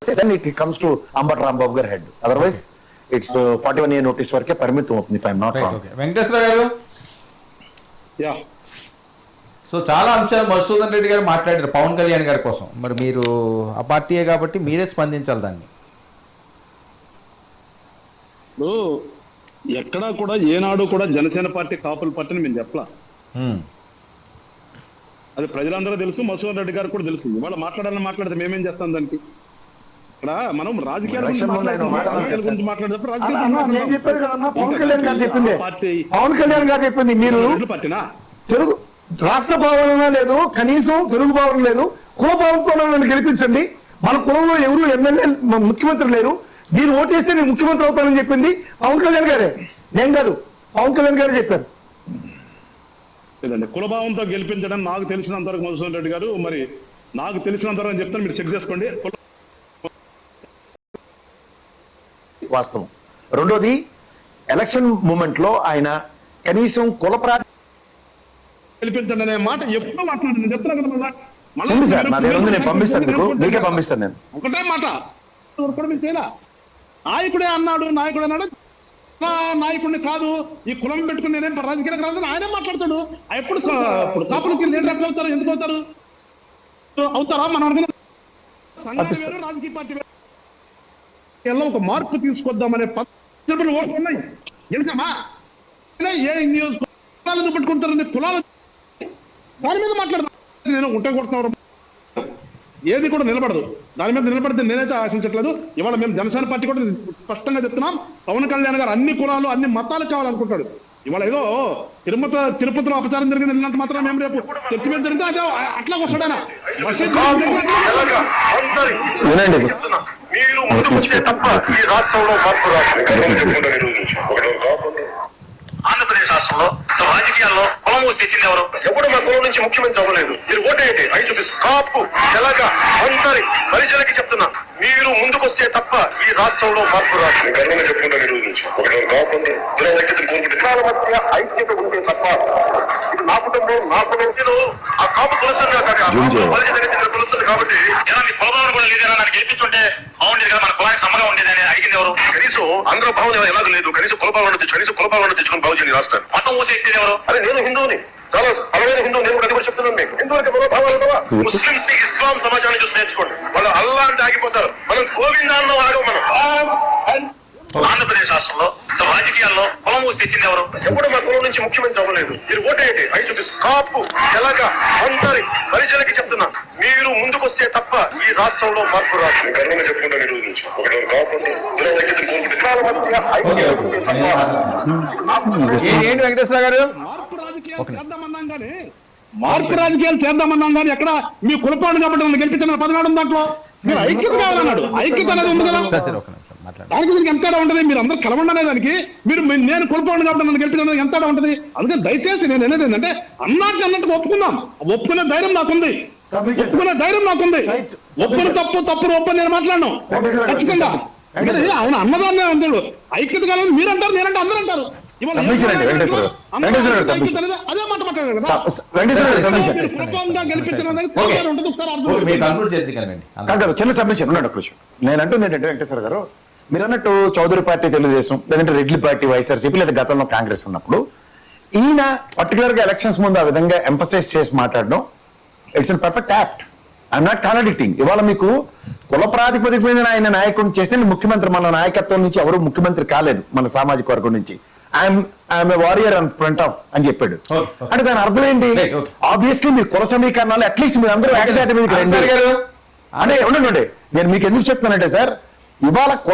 then it comes to Ambat Rambabu గారి head. Otherwise, it's 41 year notice వరకే పరిమితం అవుతుంది, if I'm not wrong. Venkateswara గారు, సో చాలా అంశాలు మధుసూదన్ రెడ్డి గారు మాట్లాడారు పవన్ కళ్యాణ్ గారి కోసం. మరి మీరు ఆ పార్టీయే కాబట్టి మీరే స్పందించాలి దాన్ని. ఎక్కడా కూడా ఏనాడు కూడా జనసేన పార్టీ కాపుల పార్టీని మేము చెప్పలా. అది ప్రజలందరూ తెలుసు, మధుసూదన్ రెడ్డి గారు కూడా తెలుసు. ఇవాళ మాట్లాడాలని మాట్లాడితే మేమేం చేస్తాం దానికి? ఇక్కడ మనం రాజకీయాల గురించి మాట్లాడేటప్పుడు నేను చెప్పేది కదన్నా, పవన్ కళ్యాణ్ గారు చెప్పింది, పవన్ కళ్యాణ్ గారు చెప్పింది. మీరు పార్టీనా? తెలుగు రాష్ట్ర భావన లేదు, కనీసం తెలుగు భావన లేదు, కుల భావంతో నన్ను గెలిపించండి, మన కులంలో ఎవరు ఎమ్మెల్యే ముఖ్యమంత్రి లేరు, మీరు ఓటేస్తే నేను ముఖ్యమంత్రి అవుతానని చెప్పింది పవన్ కళ్యాణ్ గారే, నేను కాదు. పవన్ కళ్యాణ్ గారే చెప్పారు. లేదండి, కులభావంతో గెలిపించడం నాకు తెలిసినంతవరకు మధుసూదన్ రెడ్డి గారు, మరి నాకు తెలిసినంతవరకు చెప్తాను, మీరు చెక్ చేసుకోండి. వాస్తవం. రెండోది, ఎలక్షన్ మూమెంట్ లో ఆయన కనీసం కుల గెలిపించండి అనే మాట ఎప్పుడో మాట్లాడండి. నేను చెప్తున్నా కదా, ఉంది సార్, నా దగ్గర ఉంది, నేను పంపిస్తాను మీకు, మీకే పంపిస్తాను. నేను ఒకటే మాట కూడా మీరు చేయలా. నాయకుడే అన్నాడు, నాయకుడు అన్నాడు, నాయకుడిని కాదు ఈ కులం పెట్టుకుని నేనేం రాజకీయాలకు రాదని ఆయనే మాట్లాడతాడు. ఎప్పుడు కాపులకి లీడర్ ఎట్లా అవుతారు? ఎందుకు అవుతారు? అవుతారా? మనం అనుకున్న రాజకీయ పార్టీ ఒక మార్పు తీసుకొద్దామనే పద్ధతులు ఓట్లు ఉన్నాయి. ఎందుకమ్మా ఏ నియోజకవర్గాలు పెట్టుకుంటారని కులాలు దాని మీద మాట్లాడతాను. నేను ఉంటే కొడుతున్నారు, ఏది కూడా నిలబడదు. దాని మీద నిలబడితే నేనైతే ఆశించట్లేదు. ఇవాళ మేము జనసేన పార్టీ కూడా స్పష్టంగా చెప్తున్నాం, పవన్ కళ్యాణ్ గారు అన్ని కులాలు అన్ని మతాలు కావాలనుకుంటాడు. ఇవాళ ఏదో తిరుపతిలో అపచారం జరిగింది అన్నట్టు మాత్రం మేము రేపు చర్చ మీద జరిగితే అదే అట్లా వస్తాడైనా ఆంధ్రప్రదేశ్ రాష్ట్రంలో రాజకీయాల్లో కులం ఊసి తెచ్చింది ఎవరు? ఎప్పుడు మా కులం నుంచి ముఖ్యమంత్రి అవ్వలేదు. మీరు ఓటేయండి, అయి చూపిస్తారు. కాపు తెలగ అందరి పరిచయలకి చెప్తున్నా, మీరు ముందుకొస్తే తప్ప ఈ రాష్ట్రంలో మార్పు రాదు. గర్వంగా చెప్పుకుంటాను ఈ రోజు నుంచి. కాకుండా ఐక్యత ఉంటే తప్ప ఇది నా కుటుంబం, నా కుటుంబం ఆ కాపు కులుస్తుంది కులుస్తుంది కాబట్టి ఎలా మీ కులభావన కూడా లేదేనా? నన్ను గెలిపించుంటే బాగుండేది కదా, మన కులానికి సమ్మగా ఉండేది అని అడిగింది ఎవరు? కనీసం ఆంధ్ర భావన ఎలాగ లేదు, కనీసం కులభావన కనీసం కులభావన తెచ్చుకొని బాగు చేయండి రాష్ట్రాన్ని. మతం ఊసి ఎక్కింది ఎవరు? అరే నేను హిందువుని, చాలా బలమైన హిందువు, నేను కూడా అది కూడా చెప్తున్నాను. మీకు హిందువులకి భావాలు కదా. ముస్లింస్ ని ఇస్లాం సమాజాన్ని చూసి నేర్చుకోండి. వాళ్ళు అల్లా అంటే ఆగిపోతారు, మనం గోవిందాల్లో ఆగం. మనం ఆంధ్రప్రదేశ్ రాష్ట్రంలో రాజకీయాల్లో కులం ఊసి తెచ్చింది ఎవరు? ఎప్పుడు మా కులం నుంచి ముఖ్యమంత్రి అవ్వలేదు. మీరు ఓటేయండి, అయి చూపిస్తారు. కాపు తెలగ అందరి పరిచయలకి చెప్తున్నా, మీరు ముందుకొస్తే తప్ప ఈ రాష్ట్రంలో మార్పు రాదు. గర్వంగా చెప్పుకుంటాను ఈ రోజు నుంచి. ఏంటి వెంకటేశ్వర గారు, మార్పు రాజకీయాలు చేద్దామన్నాం కానీ ఎక్కడ మీ కులపాడు కాబట్టి నన్ను గెలిపించిన పదనాడు దాంట్లో మీరు ఐక్యత కావాలన్నాడు. ఐక్యత అనేది ఉంది కదా, దానికి దీనికి ఎంత ఉంటుంది? మీరు అందరూ కలవండి దానికి. మీరు నేను కులపాడు కాబట్టి నన్ను గెలిపించడానికి ఎంత ఉంటుంది? అందుకని దయచేసి నేను అనేది ఏంటంటే అన్నట్టు ఒప్పుకుందాం. ఒప్పుకునే ధైర్యం నాకుంది, ఒప్పుకునే ధైర్యం నాకుంది. ఒప్పుని తప్పు ఒప్పని నేను మాట్లాడను ఖచ్చితంగా. ఆయన అన్నదాన్నే అంటాడు ఐక్యత కావాలని మీరు అంటారు, నేనంటే అందరూ అంటారు. అదే మాట చిన్న సబ్మిషన్ ఉన్నాడు. నేను అంటుంది ఏంటంటే వెంకటేశ్వర గారు, మీరు అన్నట్టు చౌదరి పార్టీ తెలుగుదేశం, లేదంటే రెడ్డి పార్టీ వైఎస్ఆర్సీపీ, లేదా గతంలో కాంగ్రెస్ ఉన్నప్పుడు ఈయన పర్టికులర్ గా ఎలక్షన్స్ ముందు ఆ విధంగా ఎంఫసైజ్ చేసి మాట్లాడడం, it's an perfect act. I'm not contradicting. ఇవాళ మీకు కుల ప్రాతిపదిక మీద ఆయన నాయకుడిని చేస్తే ముఖ్యమంత్రి, మన నాయకత్వం నుంచి ఎవరు ముఖ్యమంత్రి కాలేదు మన సామాజిక వర్గం నుంచి. I'm a warrior on front of అని చెప్పాడు. అంటే దాని అర్థం ఏంటి? ఆబ్వియస్లీ మీరు కుల సమీకరణాలు అట్లీస్ట్ మీరు అందరూ ఏకదాటి మీదకి రండి. అంటే ఉండండి, నేను మీకు ఎందుకు చెప్తానంటే సార్, ఇవాళ కుల